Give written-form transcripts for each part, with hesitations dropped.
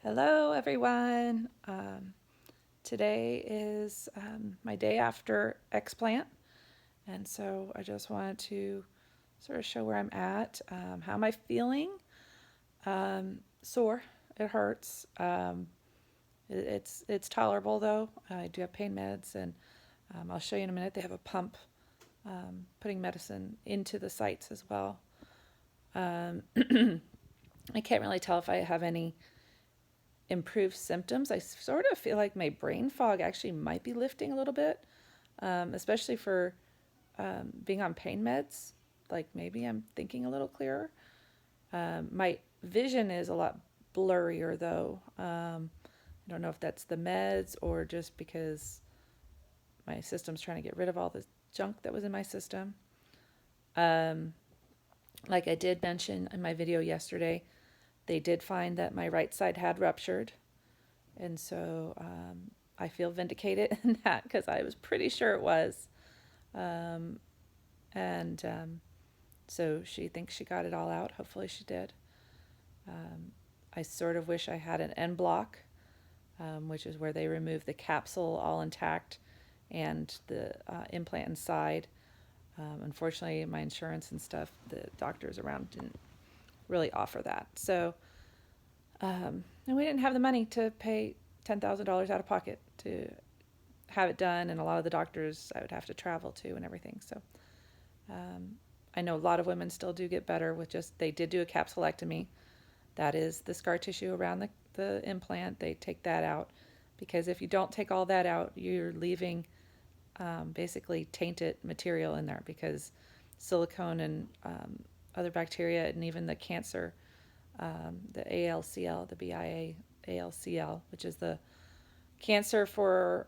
Hello, everyone. Today is my day after explant, and so I just wanted to sort of show where I'm at. How am I feeling? Sore. It hurts. It's tolerable though. I do have pain meds, and I'll show you in a minute. They have a pump putting medicine into the sites as well. I can't really tell if I have any improved symptoms. I sort of feel like my brain fog actually might be lifting a little bit, especially for being on pain meds. Like maybe I'm thinking a little clearer. My vision is a lot blurrier though. I don't know if that's the meds or just because my system's trying to get rid of all the junk that was in my system. Um, like I did mention in my video yesterday, they did find that my right side had ruptured. And so I feel vindicated in that because I was pretty sure it was. Um, and so she thinks she got it all out. Hopefully she did. I sort of wish I had an end block, which is where they remove the capsule all intact and the implant inside. Unfortunately, my insurance and stuff, the doctors around didn't really offer that. So, and we didn't have the money to pay $10,000 out of pocket to have it done, and a lot of the doctors I would have to travel to and everything. So I know a lot of women still do get better with just, they did do a capsulectomy. That is the scar tissue around the implant. They take that out because if you don't take all that out, you're leaving basically tainted material in there because silicone and other bacteria and even the cancer, the ALCL, the BIA-ALCL, which is the cancer for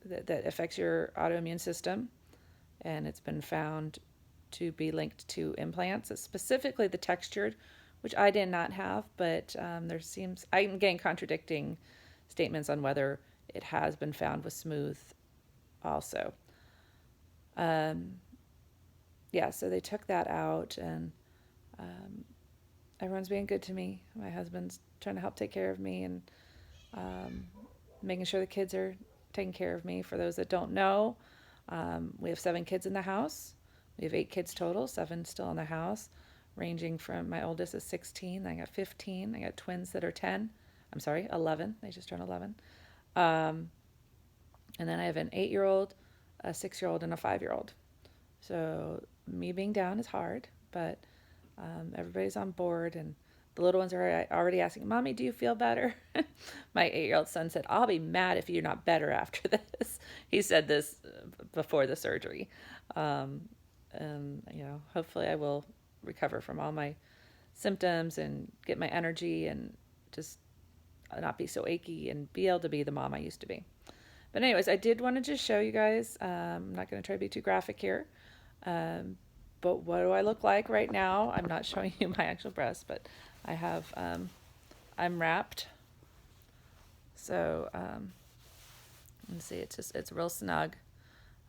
that affects your autoimmune system, and it's been found to be linked to implants, specifically the textured, which I did not have, but I'm getting contradicting statements on whether it has been found with smooth also. Yeah, so they took that out, and everyone's being good to me. My husband's trying to help take care of me and making sure the kids are taking care of me. For those that don't know, we have 7 kids in the house. We have 8 kids total, 7 still in the house, ranging from my oldest is 16, I got 15, I got twins that are 10. I'm sorry, 11. They just turned 11. And then I have an 8-year-old, a 6-year-old, and a 5-year-old. So me being down is hard, but everybody's on board, and the little ones are already asking, Mommy, do you feel better? My 8-year-old son said, I'll be mad if you're not better after this. He said this before the surgery. And, hopefully I will recover from all my symptoms and get my energy and just not be so achy and be able to be the mom I used to be. But anyways, I did want to just show you guys. I'm not going to try to be too graphic here. But what do I look like right now? I'm not showing you my actual breast, but I have, I'm wrapped. So, let's see, it's real snug.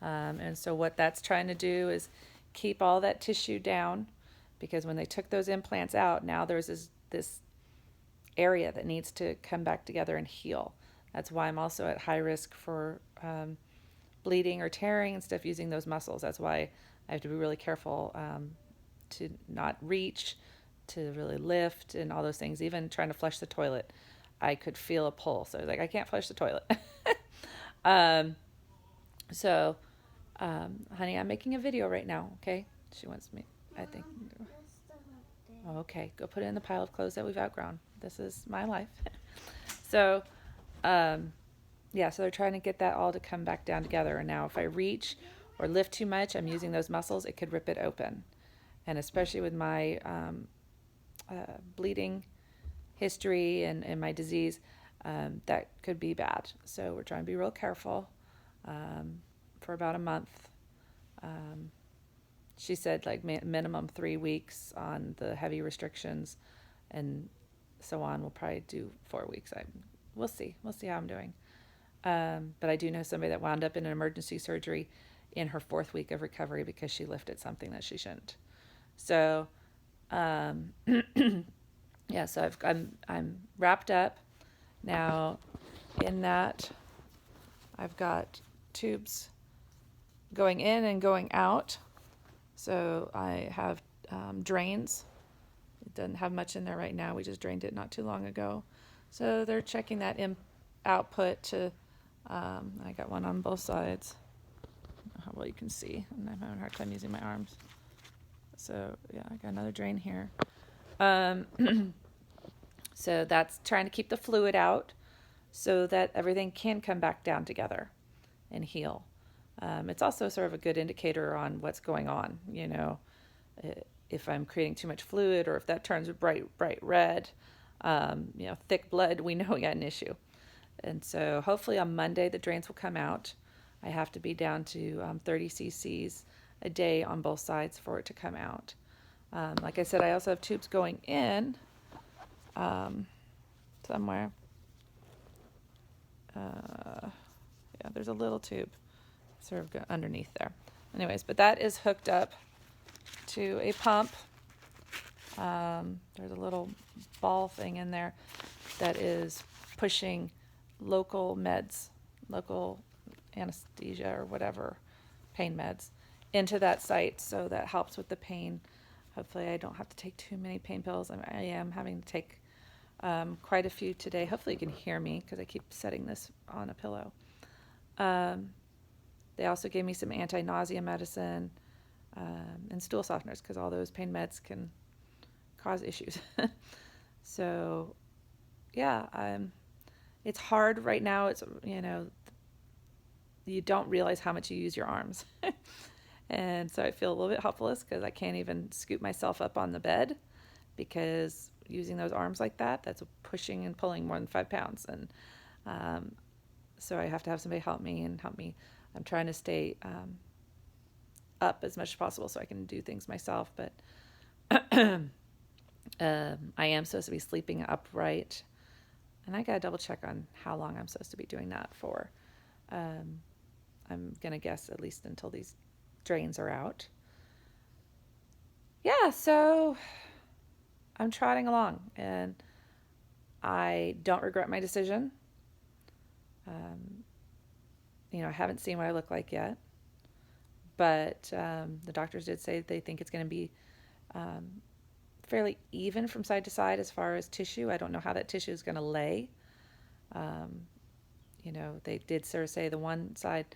And so what that's trying to do is keep all that tissue down, because when they took those implants out, now there's this area that needs to come back together and heal. That's why I'm also at high risk for bleeding or tearing and stuff using those muscles. That's why I have to be really careful to not reach, to really lift and all those things. Even trying to flush the toilet, I could feel a pull. So I was like, I can't flush the toilet. So, honey, I'm making a video right now, okay? She wants me, I think. Okay, go put it in the pile of clothes that we've outgrown. This is my life. So, yeah, so they're trying to get that all to come back down together. And now if I reach or lift too much, I'm using those muscles, it could rip it open. And especially with my bleeding history and my disease, that could be bad. So we're trying to be real careful for about a month. She said like minimum 3 weeks on the heavy restrictions, and so on. We'll probably do 4 weeks. We'll see. We'll see how I'm doing. But I do know somebody that wound up in an emergency surgery in her 4th week of recovery because she lifted something that she shouldn't. So, yeah, yeah, so I'm wrapped up now. In that, I've got tubes going in and going out. So I have drains. It doesn't have much in there right now. We just drained it not too long ago. So they're checking that output to, I got one on both sides. I don't know how well you can see. And I'm having a hard time using my arms. So yeah, I got another drain here. So that's trying to keep the fluid out so that everything can come back down together and heal. It's also sort of a good indicator on what's going on, if I'm creating too much fluid or if that turns bright red, thick blood, we know we got an issue. And so hopefully on Monday the drains will come out. I have to be down to 30 cc's a day on both sides for it to come out. Like I said, I also have tubes going in somewhere. Yeah, there's a little tube sort of underneath there. Anyways, but that is hooked up to a pump. There's a little ball thing in there that is pushing local meds, local anesthesia or whatever, pain meds, into that site. So that helps with the pain. Hopefully I don't have to take too many pain pills. I am having to take quite a few today. Hopefully you can hear me because I keep setting this on a pillow. They also gave me some anti-nausea medicine and stool softeners because all those pain meds can cause issues. So, yeah, it's hard right now. It's, you don't realize how much you use your arms. And so I feel a little bit helpless because I can't even scoop myself up on the bed because using those arms like that, that's pushing and pulling more than 5 pounds. And so I have to have somebody help me. I'm trying to stay up as much as possible so I can do things myself. But I am supposed to be sleeping upright. And I got to double check on how long I'm supposed to be doing that for. I'm going to guess at least until these drains are out. Yeah, so I'm trotting along and I don't regret my decision. I haven't seen what I look like yet, but the doctors did say they think it's going to be fairly even from side to side as far as tissue. I don't know how that tissue is going to lay. They did sort of say the one side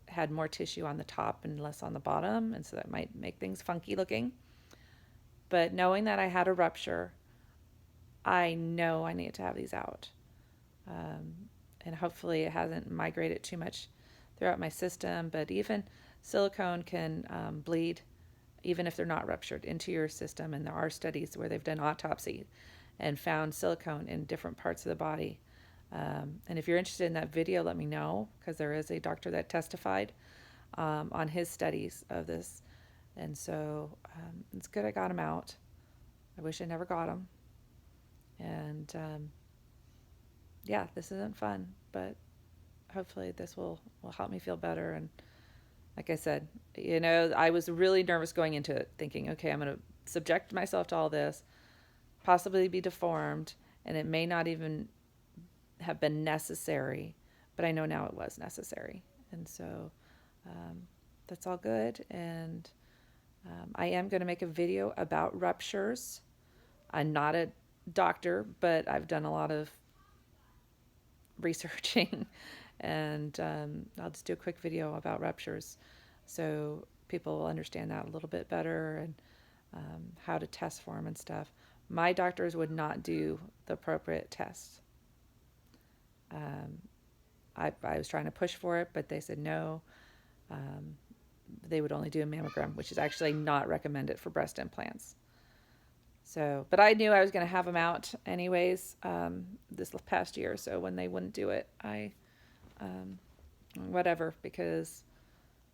had more tissue on the top and less on the bottom, and so that might make things funky looking. But knowing that I had a rupture, I know I need to have these out. And hopefully it hasn't migrated too much throughout my system, but even silicone can bleed, even if they're not ruptured, into your system. And there are studies where they've done autopsy and found silicone in different parts of the body. And if you're interested in that video, let me know, because there is a doctor that testified on his studies of this. And so it's good I got him out. I wish I never got him. And this isn't fun, but hopefully this will help me feel better. And like I said, I was really nervous going into it, thinking, okay, I'm going to subject myself to all this, possibly be deformed, and it may not even have been necessary, but I know now it was necessary. And so that's all good. And I am going to make a video about ruptures. I'm not a doctor, but I've done a lot of researching, and I'll just do a quick video about ruptures so people will understand that a little bit better and how to test for them and stuff. My doctors would not do the appropriate tests. I was trying to push for it, but they said no. They would only do a mammogram, which is actually not recommended for breast implants. So, but I knew I was going to have them out anyways this past year. So when they wouldn't do it, whatever, because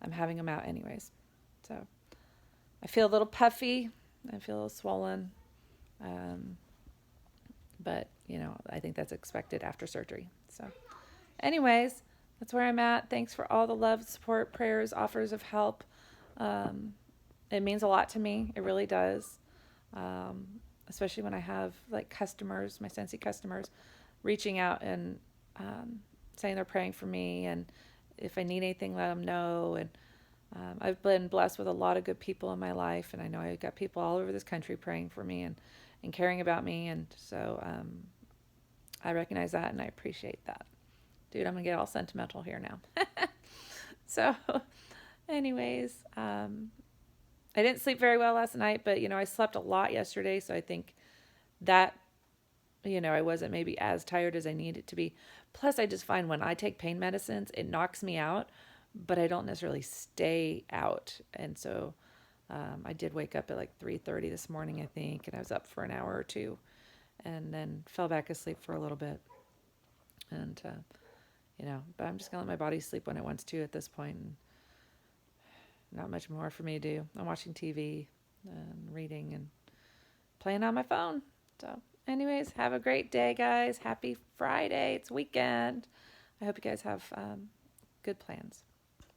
I'm having them out anyways. So I feel a little puffy. I feel a little swollen. But, I think that's expected after surgery. So anyways, that's where I'm at. Thanks for all the love, support, prayers, offers of help. It means a lot to me. It really does. especially when I have like customers, my Scentsy customers, reaching out and saying they're praying for me, and if I need anything, let them know. And I've been blessed with a lot of good people in my life, and I know I've got people all over this country praying for me and caring about me, and so I recognize that and I appreciate that. Dude, I'm gonna get all sentimental here now. So, anyways, I didn't sleep very well last night, but I slept a lot yesterday, so I think that I wasn't maybe as tired as I needed to be. Plus, I just find when I take pain medicines, it knocks me out, but I don't necessarily stay out. And so I did wake up at like 3:30 this morning, I think, and I was up for an hour or two and then fell back asleep for a little bit. And, but I'm just going to let my body sleep when it wants to at this point. And not much more for me to do. I'm watching TV and reading and playing on my phone. So, anyways, have a great day, guys. Happy Friday. It's weekend. I hope you guys have good plans.